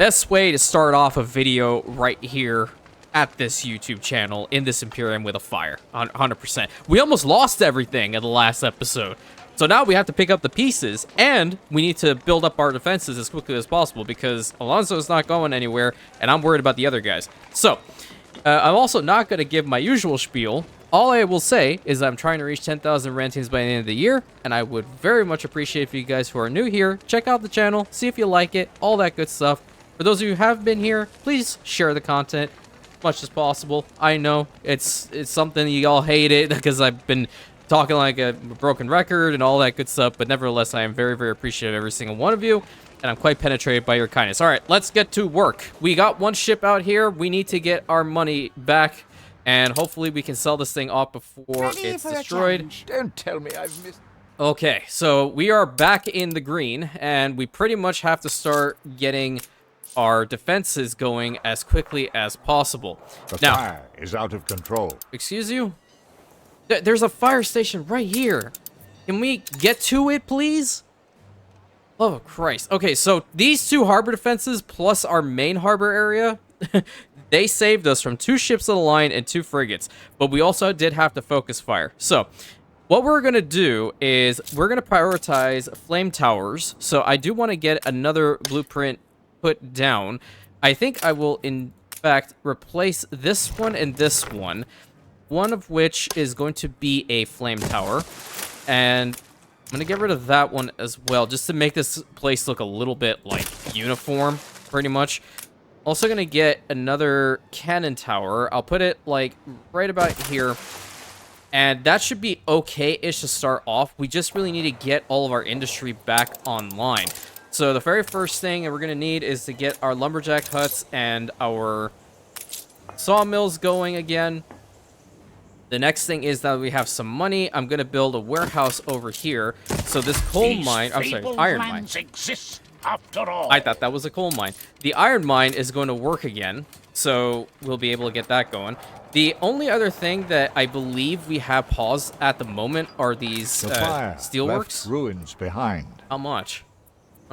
Best way to start off a video right here at this YouTube channel in this Imperium with a fire, 100%. We almost lost everything in the last episode. So now we have to pick up the pieces, and we need to build up our defenses as quickly as possible because Alonso is not going anywhere, and I'm worried about the other guys. So, I'm also not going to give my usual spiel. All I will say is I'm trying to reach 10,000 rantings by the end of the year, and I would very much appreciate for you guys who are new here, check out the channel, see if you like it, all that good stuff. For those of you who have been here, please share the content as much as possible. I know it's something you all hate it because I've been talking like a broken record and all that good stuff, but nevertheless, I am very, very appreciative of every single one of you, and I'm quite penetrated by your kindness. All right, let's get to work. We got one ship out here. We need to get our money back, and hopefully we can sell this thing off before it's destroyed. Don't tell me I've missed... Okay, so we are back in the green, and we pretty much have to start getting our defenses going as quickly as possible. The now, fire is out of control. Excuse you? There's a fire station right here. Can we get to it, please? Oh, Christ. Okay, so these two harbor defenses plus our main harbor area, they saved us from 2 ships of the line and 2 frigates. But we also did have to focus fire. So, what we're going to do is we're going to prioritize flame towers. So, I do want to get another blueprint put down. I think I will, in fact, replace this one and this one. One of which is going to be a flame tower. And I'm going to get rid of that one as well, just to make this place look a little bit, like, uniform, pretty much. Also going to get another cannon tower. I'll put it, like, right about here. And that should be okay-ish to start off. We just really need to get all of our industry back online. So the very first thing that we're going to need is to get our lumberjack huts and our sawmills going again. The next thing is that we have some money. I'm going to build a warehouse over here. So this coal mine, I'm sorry, iron mine. Exist after all. I thought that was a coal mine. The iron mine is going to work again. So we'll be able to get that going. The only other thing that I believe we have paused at the moment are these steelworks. Left ruins behind. How much?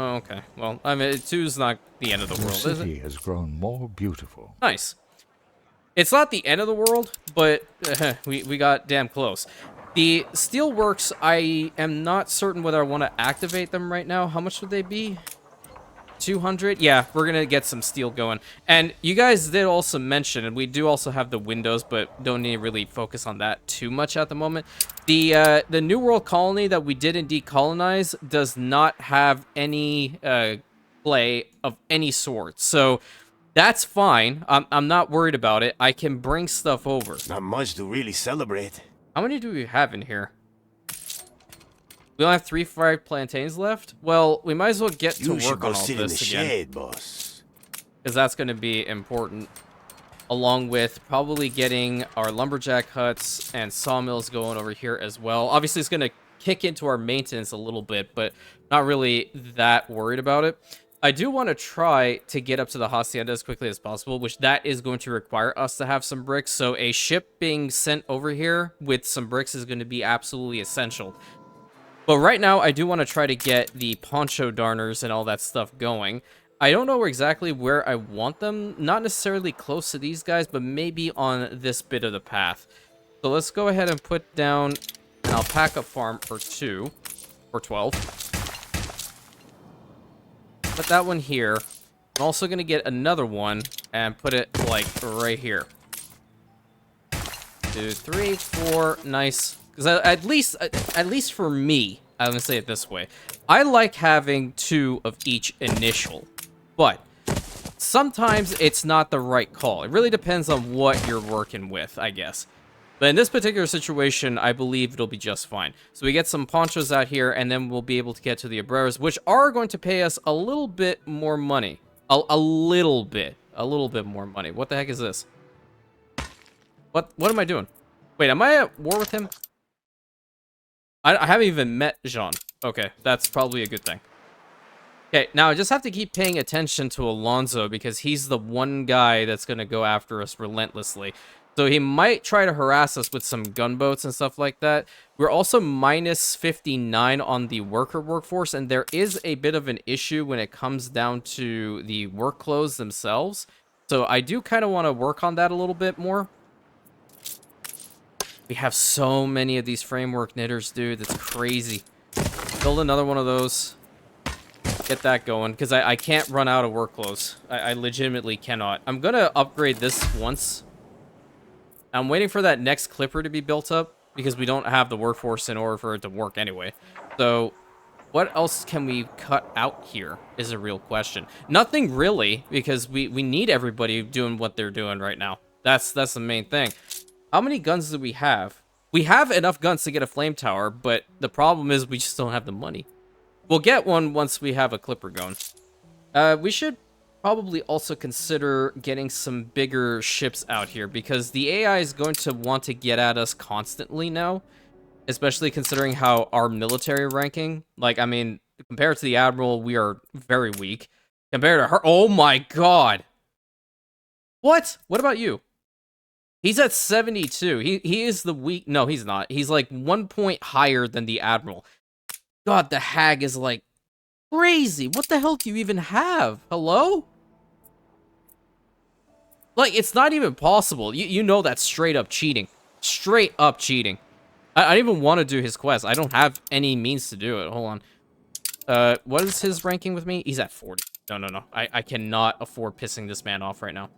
Oh, okay. Well, I mean, 2's not the end of the world, is it? The city has grown more beautiful. Nice. It's not the end of the world, but we got damn close. The steelworks, I am not certain whether I want to activate them right now. How much would they be? 200? Yeah, we're going to get some steel going. And you guys did also mention, and we do also have the windows, but don't need to really focus on that too much at the moment. The New World colony that we did indeed colonize does not have any clay of any sort. So that's fine. I'm not worried about it. I can bring stuff over. Not much to really celebrate. How many do we have in here? We only have 3 fried plantains left? Well, we might as well get to work on all this again. You should go sit in the shade, boss. Because that's going to be important. Along with probably getting our lumberjack huts and sawmills going over here as well. Obviously, it's going to kick into our maintenance a little bit, but not really that worried about it. I do want to try to get up to the Hacienda as quickly as possible, which that is going to require us to have some bricks. So a ship being sent over here with some bricks is going to be absolutely essential. But right now, I do want to try to get the poncho darners and all that stuff going. I don't know exactly where I want them. Not necessarily close to these guys, but maybe on this bit of the path. So let's go ahead and put down an alpaca farm for 2 or 12. Put that one here. I'm also going to get another one and put it, like, right here. 2, 3, 4. Nice. Because at least for me, I'm going to say it this way. I like having 2 of each initial. But sometimes it's not the right call. It really depends on what you're working with, I guess. But in this particular situation, I believe it'll be just fine. So we get some ponchos out here, and then we'll be able to get to the Obreras, which are going to pay us a little bit more money. A little bit more money. What the heck is this? What am I doing? Wait, am I at war with him? I haven't even met Jean. Okay, that's probably a good thing. Okay, now I just have to keep paying attention to Alonso because he's the one guy that's going to go after us relentlessly. So he might try to harass us with some gunboats and stuff like that. We're also minus 59 on the workforce, and there is a bit of an issue when it comes down to the work clothes themselves. So I do kind of want to work on that a little bit more. We have so many of these framework knitters, dude. That's crazy. Build another one of those. Get that going, because I can't run out of work clothes. I legitimately cannot. I'm going to upgrade this once. I'm waiting for that next clipper to be built up, because we don't have the workforce in order for it to work anyway. So, what else can we cut out here is a real question. Nothing really, because we need everybody doing what they're doing right now. That's the main thing. How many guns do we have? We have enough guns to get a flame tower, but the problem is we just don't have the money. We'll get one once we have a clipper going. We should probably also consider getting some bigger ships out here, because the AI is going to want to get at us constantly now, especially considering how our military ranking, like, I mean, compared to the Admiral, we are very weak. Compared to her, oh my god! What? What about you? He's at 72. He is the weak... No, he's not. He's like 1 point higher than the Admiral. God, the hag is like crazy. What the hell do you even have? Hello? Like, it's not even possible. You know that's straight up cheating. Straight up cheating. I don't even want to do his quest. I don't have any means to do it. Hold on. What is his ranking with me? He's at 40. No. I cannot afford pissing this man off right now.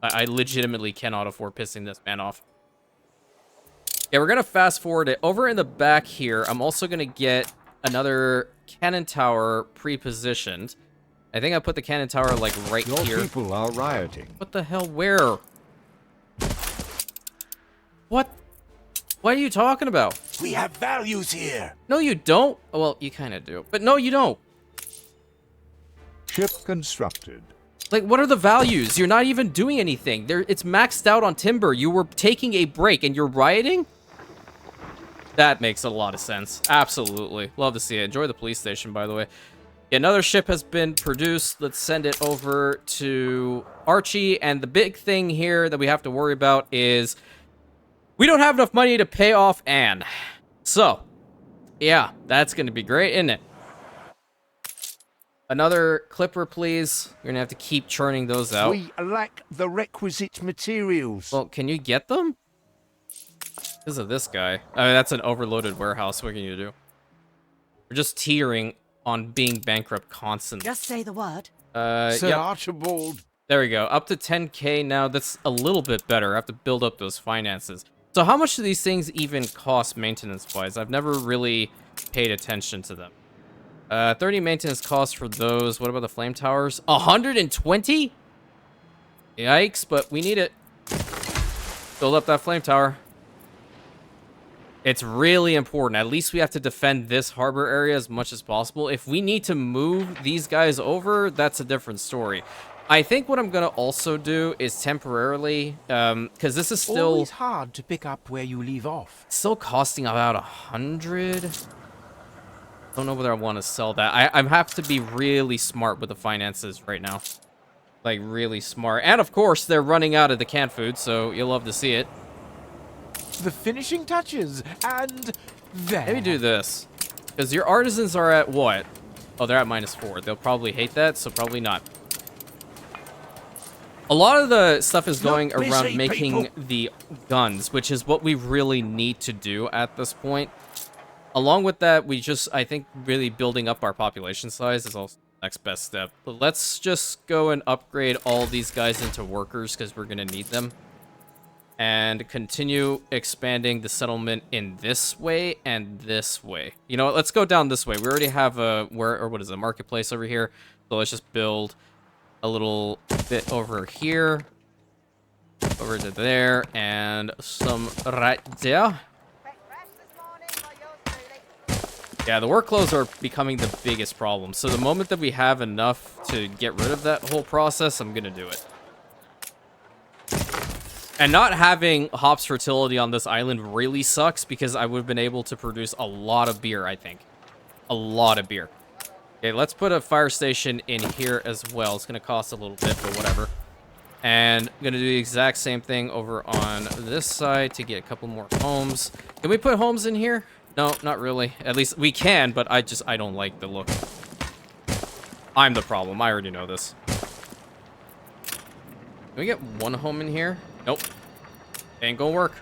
I legitimately cannot afford pissing this man off. Yeah, we're going to fast forward it. Over in the back here, I'm also going to get another cannon tower pre-positioned. I think I put the cannon tower, like, right Your here. people are rioting. What the hell? Where? What? What are you talking about? We have values here. No, you don't. Well, you kind of do. But no, you don't. Ship constructed. Like, what are the values? You're not even doing anything. It's maxed out on timber. You were taking a break and you're rioting? That makes a lot of sense. Absolutely. Love to see it. Enjoy the police station, by the way. Another ship has been produced. Let's send it over to Archie. And the big thing here that we have to worry about is we don't have enough money to pay off Anne. So, yeah, that's going to be great, isn't it? Another clipper, please. We're going to have to keep churning those out. We lack the requisite materials. Well, can you get them? Because of this guy. I mean, that's an overloaded warehouse. What can you do? We're just teetering on being bankrupt constantly. Just say the word. Sir Yep. Archibald. There we go. Up to 10k now. That's a little bit better. I have to build up those finances. So how much do these things even cost maintenance-wise? I've never really paid attention to them. 30 maintenance costs for those. What about the flame towers? 120? Yikes, but we need it. Build up that flame tower. It's really important. At least we have to defend this harbor area as much as possible. If we need to move these guys over, that's a different story. I think what I'm going to also do is temporarily, because this is still... Always hard to pick up where you leave off. Still costing about 100. Don't know whether I want to sell that. I have to be really smart with the finances right now. Like, really smart. And, of course, they're running out of the canned food, so you'll love to see it. The finishing touches, and there. Maybe do this. Because your artisans are at what? Oh, they're at -4. They'll probably hate that, so probably not. A lot of the stuff is going Not busy, around making people. the guns, which is what we really need to do at this point. Along with that, we just, I think, really building up our population size is also the next best step. But let's just go and upgrade all these guys into workers, because we're going to need them. And continue expanding the settlement in this way and this way. You know what? Let's go down this way. We already have a marketplace over here. So let's just build a little bit over here, over to there, and some right there. Yeah, the work clothes are becoming the biggest problem. So the moment that we have enough to get rid of that whole process, I'm gonna do it. And not having hops fertility on this island really sucks, because I would have been able to produce a lot of beer, I think. A lot of beer. Okay, let's put a fire station in here as well. It's going to cost a little bit, but whatever. And I'm gonna do the exact same thing over on this side to get a couple more homes. Can we put homes in here? No, not really. At least we can, but I don't like the look. I'm the problem. I already know this. Can we get one home in here? Nope. Ain't gonna work.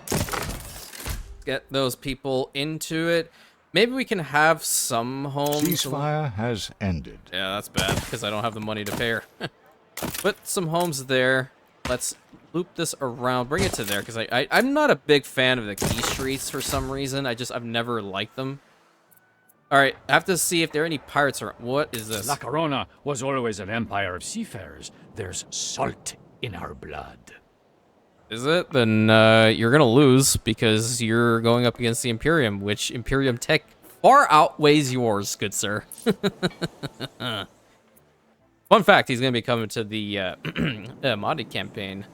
Get those people into it. Maybe we can have some homes. Ceasefire has ended. Yeah, that's bad, because I don't have the money to pay her. Put some homes there. Let's loop this around. Bring it to there, because I'm not a big fan of the key streets for some reason. I've never liked them. Alright, I have to see if there are any pirates around. What is this? La Corona was always an empire of seafarers. There's salt in our blood. Is it? Then you're gonna lose, because you're going up against the Imperium, which Imperium tech far outweighs yours, good sir. Fun fact, he's gonna be coming to the modded campaign.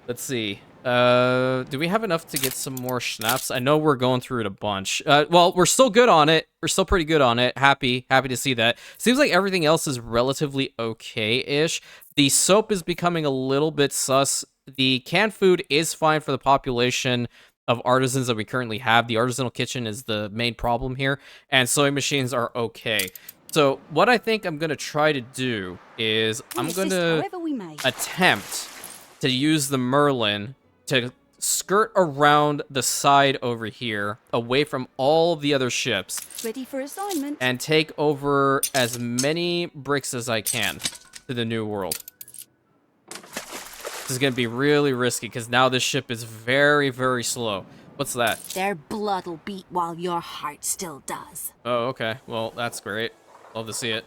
Let's see. Do we have enough to get some more schnapps? I know we're going through it a bunch. Well, we're still good on it. We're still pretty good on it. Happy to see that. Seems like everything else is relatively okay-ish. The soap is becoming a little bit sus. The canned food is fine for the population of artisans that we currently have. The artisanal kitchen is the main problem here, and sewing machines are okay. So what I think I'm going to try to do is I'm going to attempt to use the Merlin to skirt around the side over here, away from all the other ships. Ready for assignment. And take over as many bricks as I can to the New World. This is going to be really risky, because now this ship is very, very slow. What's that? Their blood'll beat while your heart still does. Oh, okay. Well, that's great. Love to see it.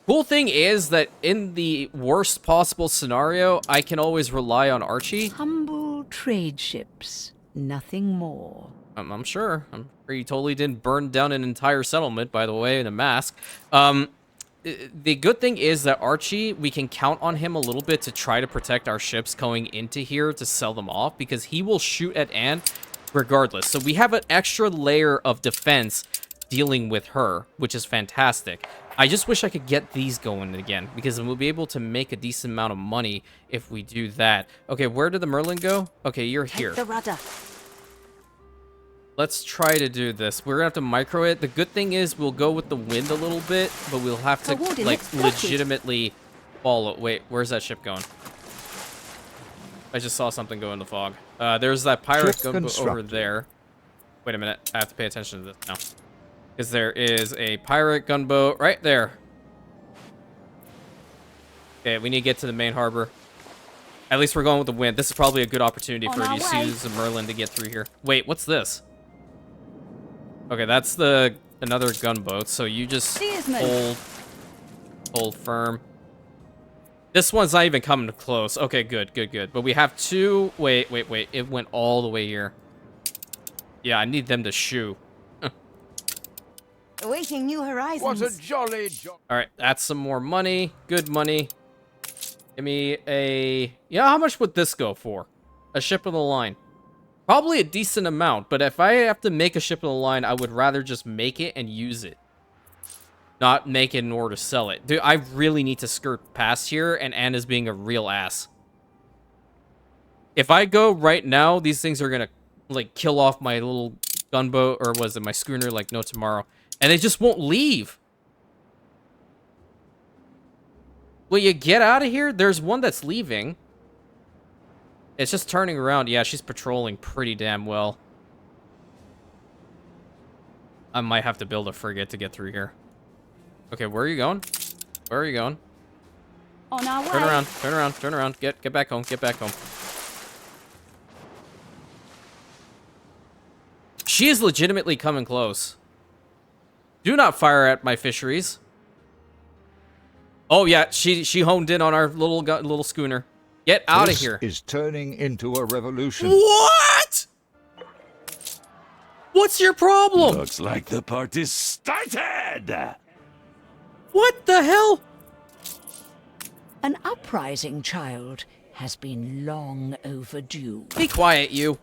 Cool thing is that in the worst possible scenario, I can always rely on Archie. Humble trade ships, nothing more. I'm sure. I'm sure he totally didn't burn down an entire settlement, by the way, in a mask. The good thing is that Archie, we can count on him a little bit to try to protect our ships going into here to sell them off, because he will shoot at Anne regardless. So we have an extra layer of defense dealing with her, which is fantastic. I just wish I could get these going again, because we'll be able to make a decent amount of money if we do that. Okay, where did the Merlin go? Okay, you're here. Take the rudder. Let's try to do this. We're gonna have to micro it. The good thing is we'll go with the wind a little bit, but we'll have to like legitimately follow. Wait, where's that ship going? I just saw something go in the fog. There's that pirate gunboat over there. Wait a minute, I have to pay attention to this now. Because there is a pirate gunboat right there. Okay, we need to get to the main harbor. At least we're going with the wind. This is probably a good opportunity for you to use the Merlin to get through here. Wait, what's this? Okay, that's another gunboat. So you just hold firm. This one's not even coming close. Okay, good. But we have two. Wait. It went all the way here. Yeah, I need them to shoo. Awaiting new horizons. What a jolly All right, that's some more money. Good money. Give me a... Yeah, how much would this go for? A ship of the line. Probably a decent amount, but if I have to make a ship of the line, I would rather just make it and use it. Not make it in order to sell it. Dude, I really need to skirt past here, and Anna's being a real ass. If I go right now, these things are gonna, like, kill off my little gunboat, or was it my schooner, like, no tomorrow. And they just won't leave. Will you get out of here? There's one that's leaving. It's just turning around. Yeah, she's patrolling pretty damn well. I might have to build a frigate to get through here. Okay, where are you going? Where are you going? On our way. Turn around. Get back home. She is legitimately coming close. Do not fire at my fisheries. Oh yeah, she honed in on our little schooner. Get out of here. This is turning into a revolution. What? What's your problem? Looks like the party's started! What the hell? An uprising, child, has been long overdue. Be quiet, you.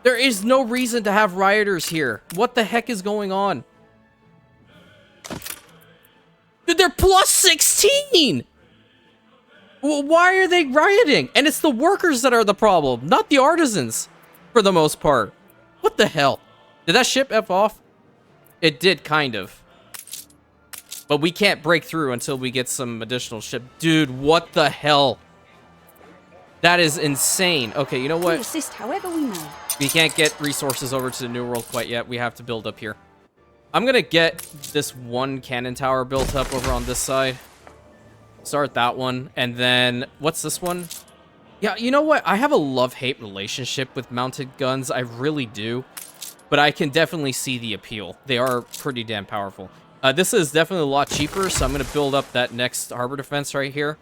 There is no reason to have rioters here. What the heck is going on? They're plus 16! Well, why are they rioting? And it's the workers that are the problem, not the artisans, for the most part. What the hell? Did that ship F off? It did, kind of. But we can't break through until we get some additional ship. Dude, what the hell? That is insane. Okay, you know We what? assist however we may. We can't get resources over to the New World quite yet. We have to build up here. I'm gonna get this one cannon tower built up over on this side. Start that one. And then, what's this one? Yeah, you know what? I have a love-hate relationship with mounted guns. I really do. But I can definitely see the appeal. They are pretty damn powerful. This is definitely a lot cheaper, so I'm going to build up that next harbor defense right here.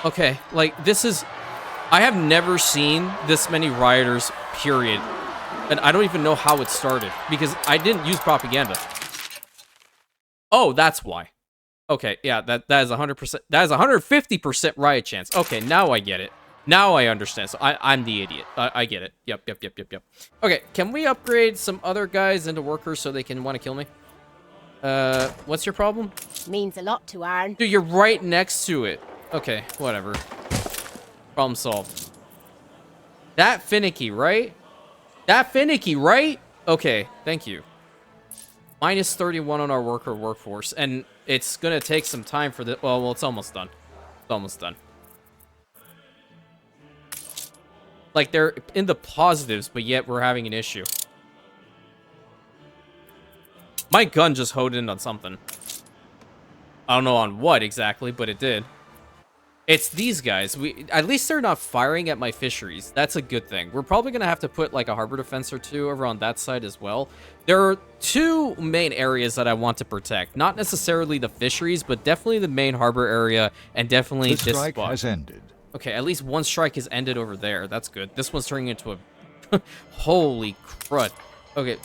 Okay, like, this is... I have never seen this many rioters, period. And I don't even know how it started, because I didn't use propaganda. Oh, that's why. Okay, yeah, that is 100%. That is 150% riot chance. Okay, now I get it. Now I understand. So I'm the idiot. I get it. Yep. Okay, can we upgrade some other guys into workers so they can want to kill me? What's your problem? Means a lot to Arn. Dude, you're right next to it. Okay, whatever. Problem solved. That finicky, right? That finicky, right? Okay, thank you. Minus 31 on our worker workforce, and it's gonna take some time for the... Well, it's almost done. It's almost done. Like, they're in the positives, but yet we're having an issue. My gun just hoed in on something. I don't know on what exactly, but it did. It's these guys. At least they're not firing at my fisheries. That's a good thing. We're probably going to have to put, like, a harbor defense or two over on that side as well. There are two main areas that I want to protect. Not necessarily the fisheries, but definitely the main harbor area, and definitely The this strike spot. has ended. Okay, at least one strike has ended over there. That's good. This one's turning into a... Holy crud. Okay,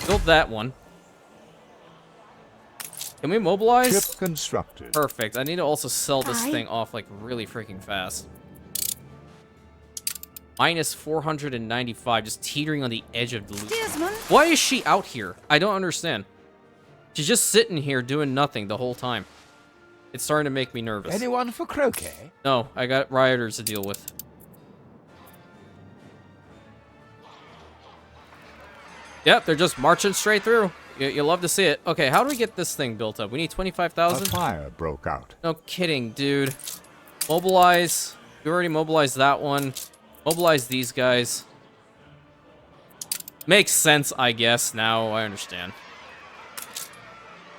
build that one. Can we mobilize? Ship constructed. Perfect. I need to also sell this Aye. thing off, like, really freaking fast. Minus 495, just teetering on the edge of the... Steersman. Why is she out here? I don't understand. She's just sitting here doing nothing the whole time. It's starting to make me nervous. Anyone for croquet? No, I got rioters to deal with. Yep, they're just marching straight through. You love to see it. Okay, how do we get this thing built up? We need A 25,000? fire broke out. No kidding, dude. Mobilize. We already mobilized that one. Mobilize these guys. Makes sense, I guess. Now I understand.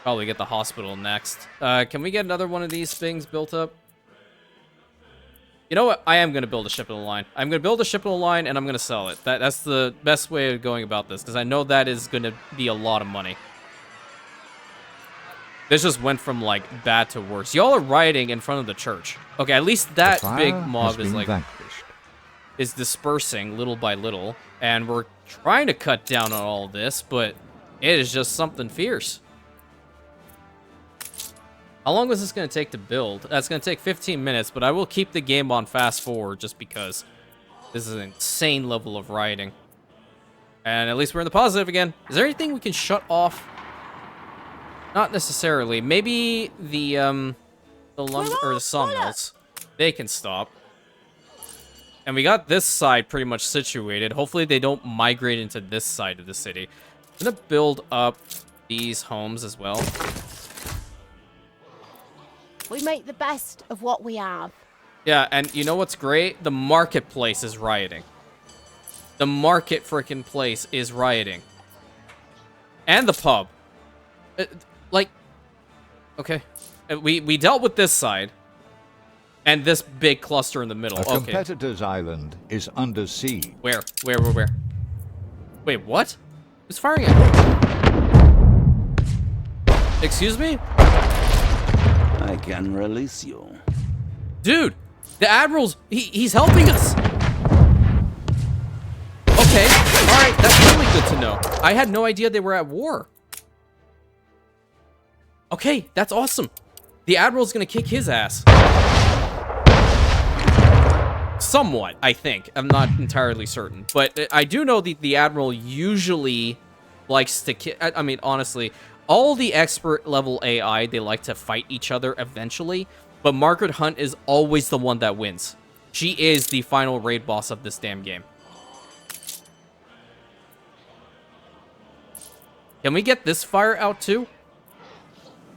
Probably get the hospital next. Can we get another one of these things built up? You know what? I am going to build a ship in the line. I'm going to build a ship in the line, and I'm going to sell it. That's the best way of going about this, because I know that is going to be a lot of money. This just went from, like, bad to worse. Y'all are rioting in front of the church. Okay, at least that The fire big has mob is, been like, vanquished. is dispersing little by little. And we're trying to cut down on all this, but it is just something fierce. How long is this going to take to build? That's going to take 15 minutes, but I will keep the game on fast forward just because this is an insane level of rioting. And at least we're in the positive again. Is there anything we can shut off? Not necessarily. Maybe the lumber or the sawmills. They can stop. And we got this side pretty much situated. Hopefully they don't migrate into this side of the city. I'm going to build up these homes as well. We make the best of what we have. Yeah, and you know what's great? The marketplace is rioting. The market frickin' place is rioting. And the pub. Okay. We dealt with this side. And this big cluster in the middle. A Okay. competitor's island is under siege. Where? Wait, what? Who's firing at? Excuse me? I can release you. Dude, the Admiral's... He's helping us. Okay. Alright, that's really good to know. I had no idea they were at war. Okay, that's awesome. The Admiral's gonna kick his ass. Somewhat, I think. I'm not entirely certain. But I do know the Admiral usually likes to I mean, honestly, all the expert level AI, they like to fight each other eventually, but Margaret Hunt is always the one that wins. She is the final raid boss of this damn game. Can we get this fire out too?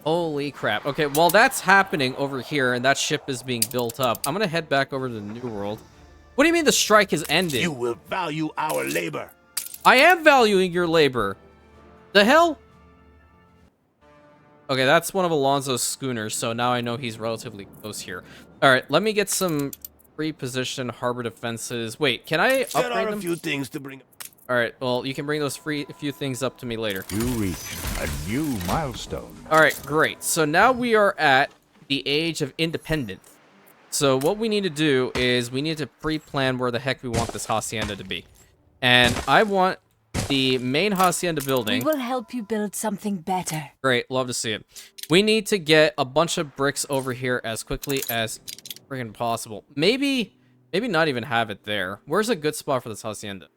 Holy crap. Okay, while that's happening over here and that ship is being built up, I'm gonna head back over to the New World. What do you mean the strike is ending? You will value our labor. I am valuing your labor. The hell? Okay, that's one of Alonso's schooners, so now I know he's relatively close here. Alright, let me get some pre-positioned harbor defenses. Wait, can I There upgrade are a them? few things to bring. Alright, well, you can bring those few things up to me later. You reach a new milestone. Alright, great. So now we are at the age of independence. So what we need to do is we need to pre-plan where the heck we want this Hacienda to be. And I want the main Hacienda We building. will help you build something better. Great, love to see it. We need to get a bunch of bricks over here as quickly as friggin' possible. Maybe not even have it there. Where's a good spot for this Hacienda?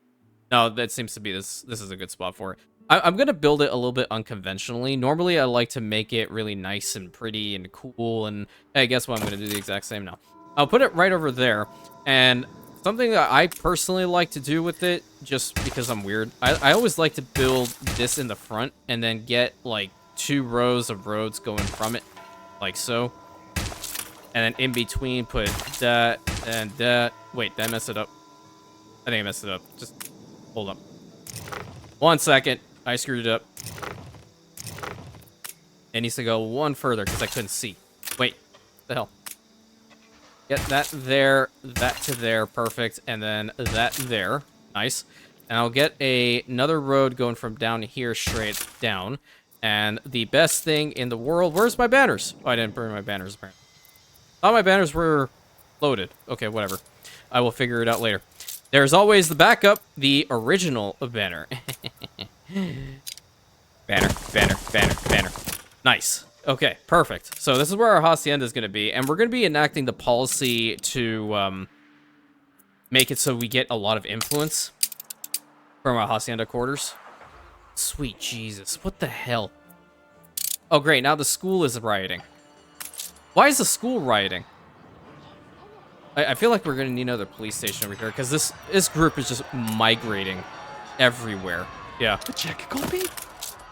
No, that seems to be this is a good spot for it. I'm gonna build it a little bit unconventionally. Normally, I like to make it really nice and pretty and cool, and hey, guess what? I'm gonna do the exact same now. I'll put it right over there, and something that I personally like to do with it, just because I'm weird, I always like to build this in the front, and then get, like, 2 rows of roads going from it, like so. And then in between, put that and that. Wait, did I mess it up? I think I messed it up. Just hold up. 1 second. I screwed it up. It needs to go one further because I couldn't see. Wait. What the hell? Get that there, that to there. Perfect. And then that there. Nice. And I'll get another road going from down here straight down. And the best thing in the world... Where's my banners? Oh, I didn't bring my banners, apparently. Thought my banners were loaded. Okay, whatever. I will figure it out later. There's always the backup, the original banner. Banner. Nice. Okay, perfect. So this is where our Hacienda is going to be, and we're going to be enacting the policy to make it so we get a lot of influence from our Hacienda quarters. Sweet Jesus, what the hell? Oh, great, now the school is rioting. Why is the school rioting? I feel like we're going to need another police station over here, because this group is just migrating everywhere. Yeah. Check a copy?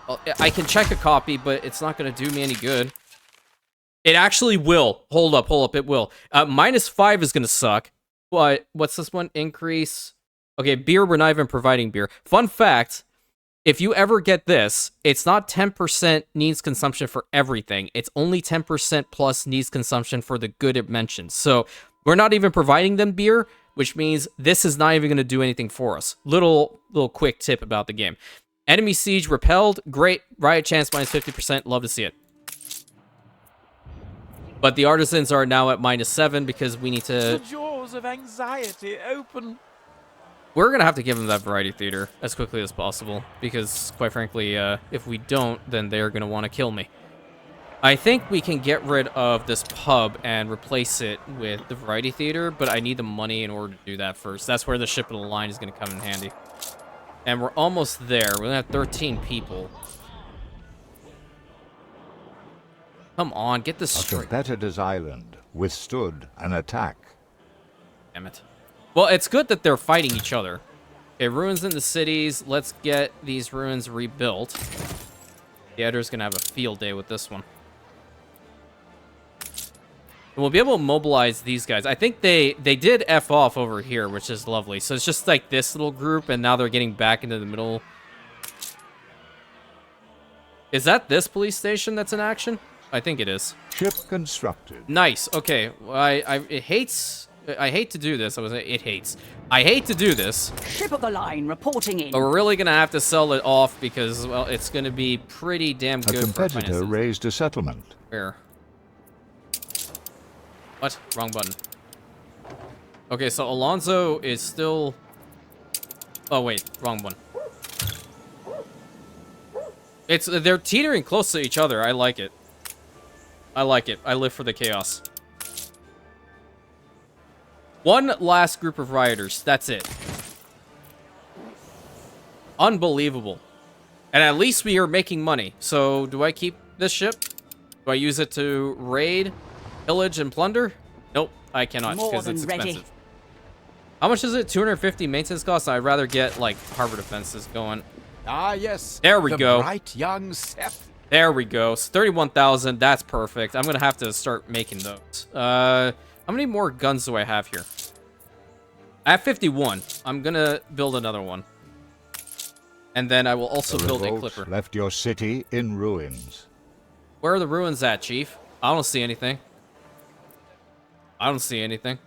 Well, I can check a copy, but it's not going to do me any good. It actually will. Hold up, it will. -5 is going to suck. But what's this one? Increase. Okay, beer, we're not even providing beer. Fun fact, if you ever get this, it's not 10% needs consumption for everything. It's only 10% plus needs consumption for the good it mentions. So we're not even providing them beer, which means this is not even going to do anything for us. Little quick tip about the game. Enemy siege repelled. Great. Riot chance -50%. Love to see it. But the artisans are now at -7 because we need The to... jaws of anxiety open. We're going to have to give them that variety theater as quickly as possible. Because, quite frankly, if we don't, then they're going to want to kill me. I think we can get rid of this pub and replace it with the variety theater, but I need the money in order to do that first. That's where the ship of the line is going to come in handy. And we're almost there. We're going to have 13 people. Come on, get this A straight. competitor's island withstood an attack. Damn it. Well, it's good that they're fighting each other. Okay, ruins in the cities. Let's get these ruins rebuilt. The editor's going to have a field day with this one. And we'll be able to mobilize these guys. I think they did F off over here, which is lovely. So it's just like this little group, and now they're getting back into the middle. Is that this police station that's in action? I think it is. Ship constructed. Nice. Okay. I hate to do this. I hate to do this. Ship of the line reporting in. But we're really going to have to sell it off because, well, it's going to be pretty damn A good for competitor finances. raised a settlement. Where? What? Wrong button. Okay, so Alonso is still... Oh, wait. Wrong one. They're teetering close to each other. I like it. I like it. I live for the chaos. One last group of rioters. That's it. Unbelievable. And at least we are making money. So, do I keep this ship? Do I use it to raid, pillage, and plunder? Nope, I cannot More because than it's ready. expensive. How much is it? 250 maintenance costs? I'd rather get, like, harbor defenses going. Ah, yes. There we the go. Bright young Seth. There we go. So 31,000. That's perfect. I'm going to have to start making those. How many more guns do I have here? I have 51. I'm going to build another one. And then I will also The build a revolt clipper. left your city in ruins. Where are the ruins at, Chief? I don't see anything. I don't see anything.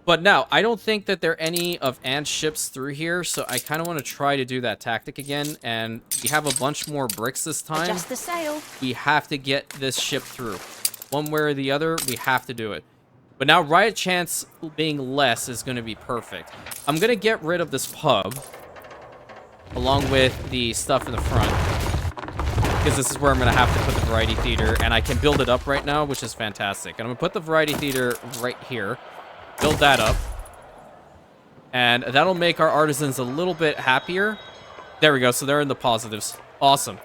But now, I don't think that there are any of Ant's ships through here, so I kind of want to try to do that tactic again. And we have a bunch more bricks this time. Adjust the sail. We have to get this ship through. One way or the other, we have to do it. But now, riot chance being less is going to be perfect. I'm going to get rid of this pub, along with the stuff in the front. Because this is where I'm going to have to put the variety theater, and I can build it up right now, which is fantastic. And I'm going to put the variety theater right here. Build that up. And that'll make our artisans a little bit happier. There we go. So they're in the positives. Awesome.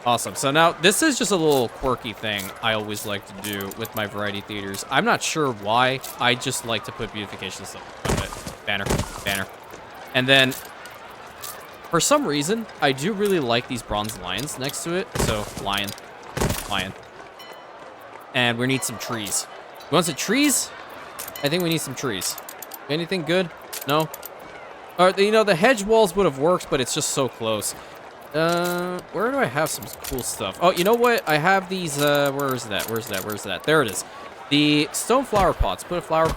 Awesome. So now, this is just a little quirky thing I always like to do with my variety theaters. I'm not sure why. I just like to put beautification stuff on it. Banner. Banner. And then, for some reason, I do really like these bronze lions next to it. So, lion. Lion. And we need some trees. You want some trees? I think we need some trees. Anything good? No? Or, you know, the hedge walls would have worked, but it's just so close. Where do I have some cool stuff? Oh, you know what? I have these, where is that? Where's that? Where's that? There it is. The stone flower pots. Put a flower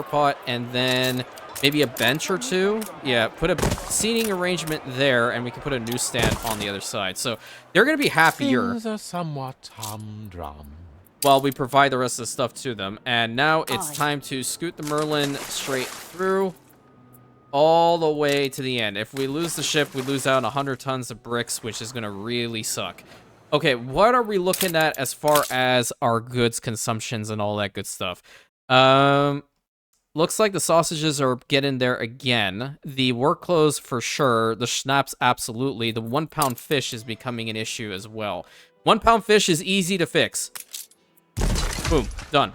pot, and then maybe a bench or two. Yeah, put a seating arrangement there, and we can put a newsstand on the other side. So, they're going to be happier. Things are somewhat humdrum. While we provide the rest of the stuff to them. And now it's time to scoot the Merlin straight through all the way to the end. If we lose the ship, we lose out on 100 tons of bricks, which is going to really suck. Okay, what are we looking at as far as our goods consumptions and all that good stuff? Looks like the sausages are getting there again. The work clothes for sure. The schnapps, absolutely. The 1 pound fish is becoming an issue as well. 1 pound fish is easy to fix. Boom, done.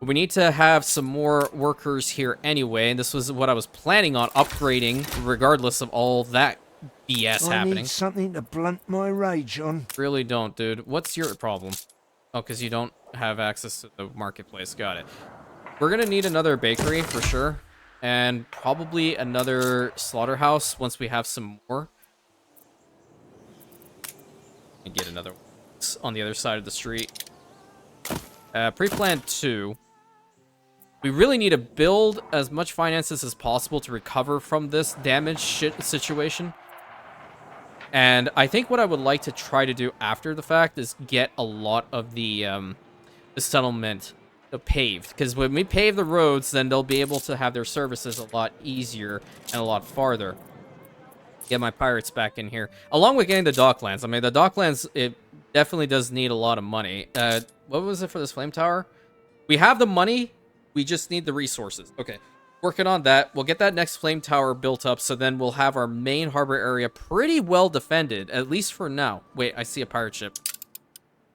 We need to have some more workers here anyway, and this was what I was planning on upgrading, regardless of all that BS happening. I need something to blunt my rage on. Really don't, dude. What's your problem? Oh, because you don't have access to the marketplace. Got it. We're gonna need another bakery for sure, and probably another slaughterhouse once we have some more. And get another one on the other side of the street. Pre-planned 2. We really need to build as much finances as possible to recover from this damage shit situation. And I think what I would like to try to do after the fact is get a lot of the settlement paved. Because when we pave the roads, then they'll be able to have their services a lot easier and a lot farther. Get my pirates back in here. Along with getting the docklands. I mean, the docklands, it definitely does need a lot of money. What was it for this flame tower? We have the money. We just need the resources. Okay. Working on that. We'll get that next flame tower built up, so then we'll have our main harbor area pretty well defended, at least for now. Wait, I see a pirate ship.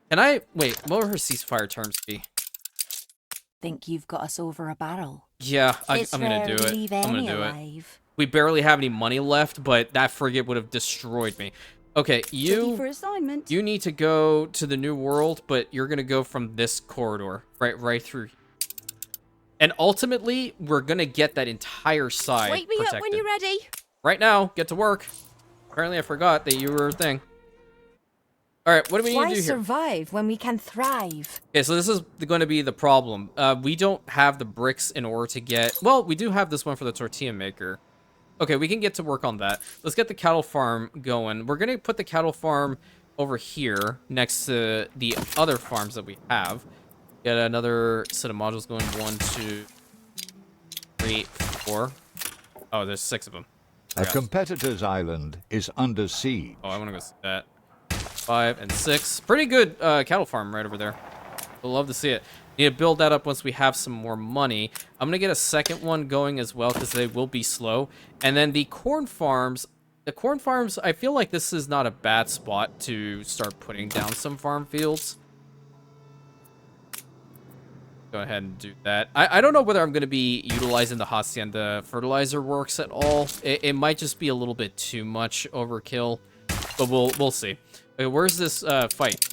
Can I... Wait, what will her ceasefire terms be? Think you've got us over a barrel. Yeah, I'm It's gonna rare do to it. leave I'm gonna any do it. alive. We barely have any money left, but that frigate would have destroyed me. Okay, Ready for assignment. you need to go to the new world, but you're gonna go from this corridor right through. And ultimately, we're gonna get that entire side Wake me protected. up when you're ready. Right now, get to work. Apparently, I forgot that you were a thing. All right, what do we need Why to do here? survive when we can thrive? Okay, so this is going to be the problem. We don't have the bricks in order to get... Well, we do have this one for the tortilla maker. Okay, we can get to work on that. Let's get the cattle farm going. We're going to put the cattle farm over here next to the other farms that we have. Get another set of modules going. 1, 2, 3, 4. Oh, there's 6 of them. A competitor's island is under siege. Oh, I want to go see that. 5 and 6. Pretty good cattle farm right over there. We'll love to see it. Need to build that up once we have some more money. I'm going to get a second one going as well because they will be slow. And then the corn farms, the corn farms, I feel like this is not a bad spot to start putting down some farm fields. Go ahead and do that. I don't know whether I'm going to be utilizing the Hacienda fertilizer works at all. It might just be a little bit too much overkill, but we'll see. Okay, where's this fight?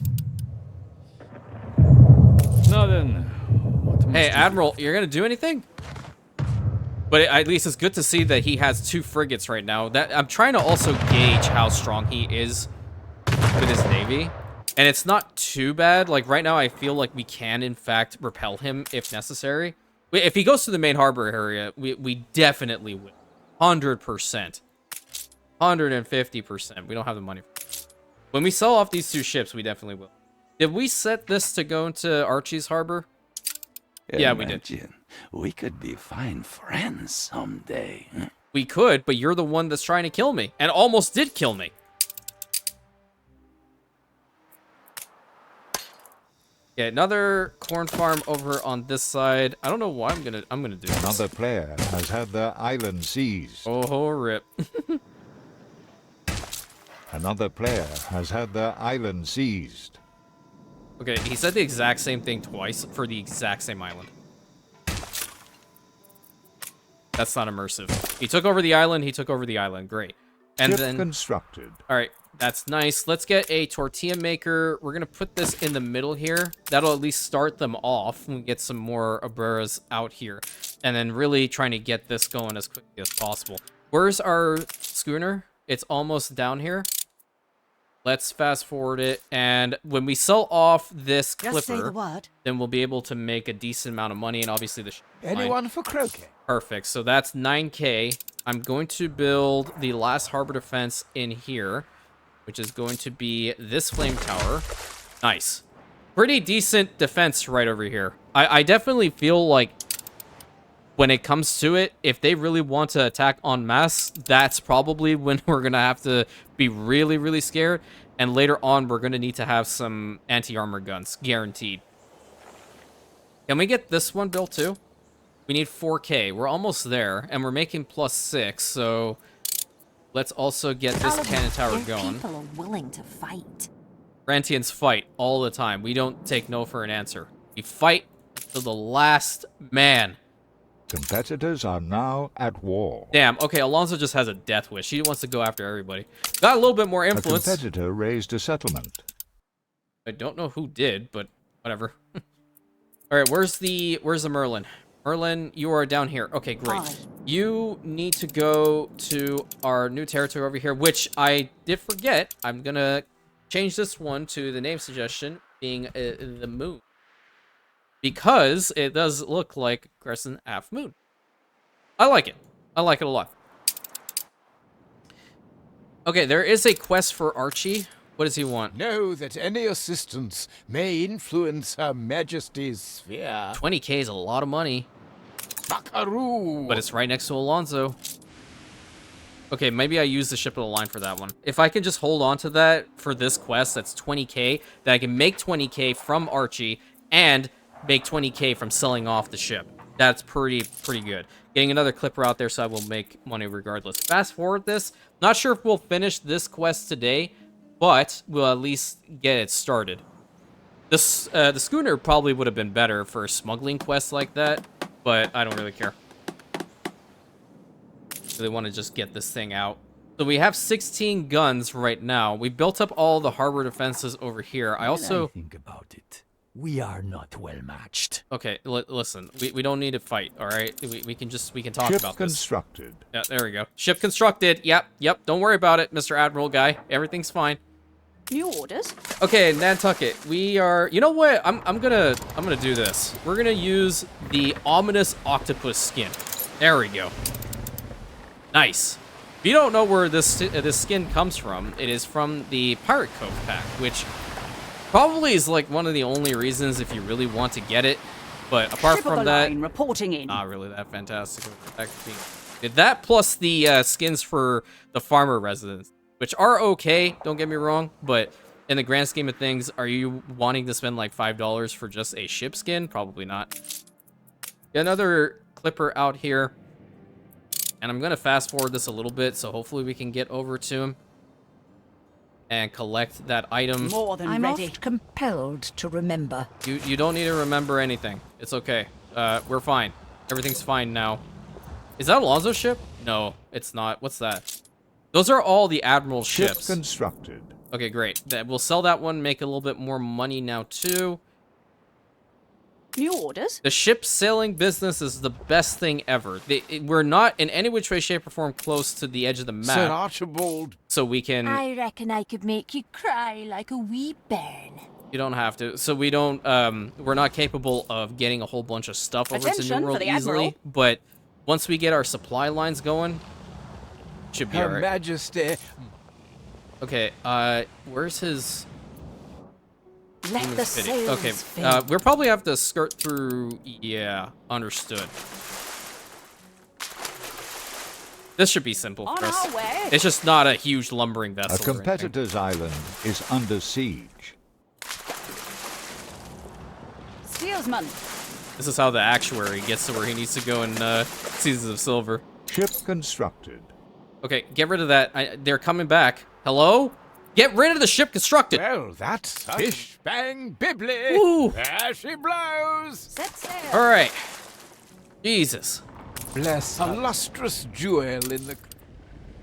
Now then, what must Hey, we do? Admiral, you're going to do anything? But at least it's good to see that he has 2 frigates right now. That I'm trying to also gauge how strong he is with his navy. And it's not too bad. Like, right now, I feel like we can, in fact, repel him if necessary. If he goes to the main harbor area, we definitely will. 100%. 150%. We don't have the money for it. When we sell off these 2 ships, we definitely will. Did we set this to go into Archie's harbor? Yeah, we did. Imagine, we could be fine friends someday. We could, but you're the one that's trying to kill me. And almost did kill me. Okay, another corn farm over on this side. I don't know why I'm gonna do this. Another player has had their island seized. Oh, rip. Another player has had their island seized. Okay, he said the exact same thing twice for the exact same island. That's not immersive. He took over the island, he took over the island. Great. And Ship then... constructed. Alright, that's nice. Let's get a tortilla maker. We're going to put this in the middle here. That'll at least start them off. We get some more Abreras out here. And then really trying to get this going as quickly as possible. Where's our schooner? It's almost down here. Let's fast forward it. And when we sell off this Just say the clipper, word. then we'll be able to make a decent amount of money. And obviously the... Anyone for croquet? Perfect. So that's 9K. I'm going to build the last harbor defense in here, which is going to be this flame tower. Nice. Pretty decent defense right over here. I definitely feel like when it comes to it, if they really want to attack en masse, that's probably when we're going to have to be really, really scared. And later on, we're going to need to have some anti-armor guns, guaranteed. Can we get this one built too? We need 4K. We're almost there, and we're making +6, so let's also get this cannon tower going. People are willing to fight. Rantians fight all the time. We don't take no for an answer. We fight to the last man. Competitors are now at war. Damn, okay, Alonso just has a death wish. He wants to go after everybody. Got a little bit more A influence. competitor raised a settlement. I don't know who did, but whatever. Alright, where's the Merlin? Merlin, you are down here. Okay, great. Hi. You need to go to our new territory over here, which I did forget. I'm gonna change this one to the name suggestion being the moon. Because it does look like Crescent Half Moon. I like it. I like it a lot. Okay, there is a quest for Archie. What does he want? Know that any assistance may influence Her Majesty's sphere. 20K is a lot of money. Buckaroo! But it's right next to Alonso. Okay, maybe I use the ship of the line for that one. If I can just hold on to that for this quest, that's 20K, then I can make 20K from Archie and make 20K from selling off the ship. That's pretty good. Getting another clipper out there so I will make money regardless. Fast forward this. Not sure if we'll finish this quest today, but we'll at least get it started. This the schooner probably would have been better for a smuggling quest like that, but I don't really care. Really want to just get this thing out. So we have 16 guns right now. We built up all the harbor defenses over here. I also... think about it. We are not well matched. Okay, listen. We don't need to fight, all right? We can talk Ship about this. constructed. Yeah, there we go. Ship constructed. Yep. Don't worry about it, Mr. Admiral guy. Everything's fine. New orders? Okay, Nantucket. We are... You know what? I'm gonna do this. We're gonna use the ominous octopus skin. There we go. Nice. If you don't know where this skin comes from, it is from the Pirate Cove pack, which probably is like one of the only reasons if you really want to get it. But apart Ship of from the that, line reporting in. not really that fantastic. That plus the skins for the farmer residents, which are okay, don't get me wrong, but in the grand scheme of things, are you wanting to spend like $5 for just a ship skin? Probably not. Get another clipper out here. And I'm going to fast forward this a little bit, so hopefully we can get over to him and collect that item. More than I'm ready. oft compelled to remember. You don't need to remember anything. It's okay. We're fine. Everything's fine now. Is that Alonso's ship? No, it's not. What's that? Those are all the Admiral's Ship ships. constructed. Okay, great. We'll sell that one, make a little bit more money now, too. New orders? The ship sailing business is the best thing ever. We're not in any which way, shape, or form close to the edge of the Sir map, Archibald. so we can... I reckon I could make you cry like a wee bairn. You don't have to. So we don't, we're not capable of getting a whole bunch of stuff over to Attention New World for the easily, Admiral. but once we get our supply lines going, should be Her alright. Majesty. Okay, where's his... Let the Fitting. sails Okay, fill. we'll probably have to skirt through... Yeah, understood. This should be simple On for us. our way. It's just not a huge lumbering vessel. A or anything. competitor's island is under siege. Steelsman. This is how the actuary gets to where he needs to go in Seasons of Silver. Ship constructed. Okay, get rid of that. They're coming back. Hello? Get rid of the ship constructed. Well, that's fish bang bibbly. Ooh. There she blows. Set sail. All right. Jesus. Bless a lustrous jewel in the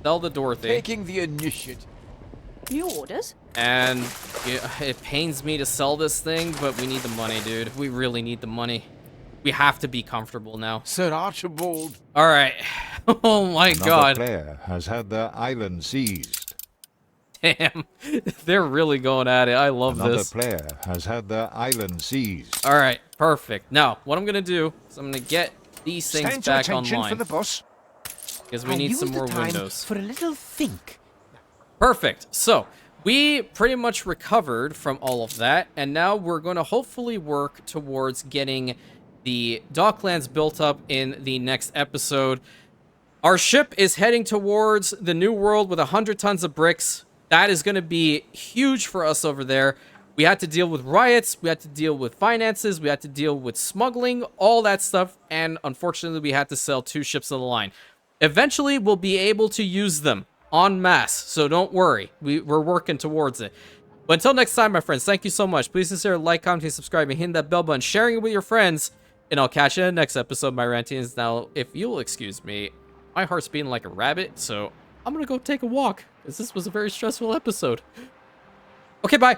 Sell the Dorothy. taking the initiative. New orders? And yeah, it pains me to sell this thing, but we need the money, dude. We really need the money. We have to be comfortable now. Sir Archibald. All right. Oh my Another God. player has had their island seized. Damn. They're really going at it. I love Another this. player has had their island seized. All right. Perfect. Now, what I'm going to do is I'm going to get these things back online. bus. Because we need some more windows. For a little think. Perfect. So, we pretty much recovered from all of that, and now we're going to hopefully work towards getting the docklands built up in the next episode. Our ship is heading towards the New World with 100 tons of bricks. That is going to be huge for us over there. We had to deal with riots, we had to deal with finances, we had to deal with smuggling, all that stuff, and unfortunately we had to sell 2 ships of the line. Eventually, we'll be able to use them en masse, so don't worry. We're working towards it. But until next time, my friends, thank you so much. Please consider like, commenting, subscribing, hitting that bell button, sharing it with your friends, and I'll catch you in the next episode of my rantings. Now, if you'll excuse me, my heart's beating like a rabbit, so I'm gonna go take a walk, because this was a very stressful episode. Okay, bye.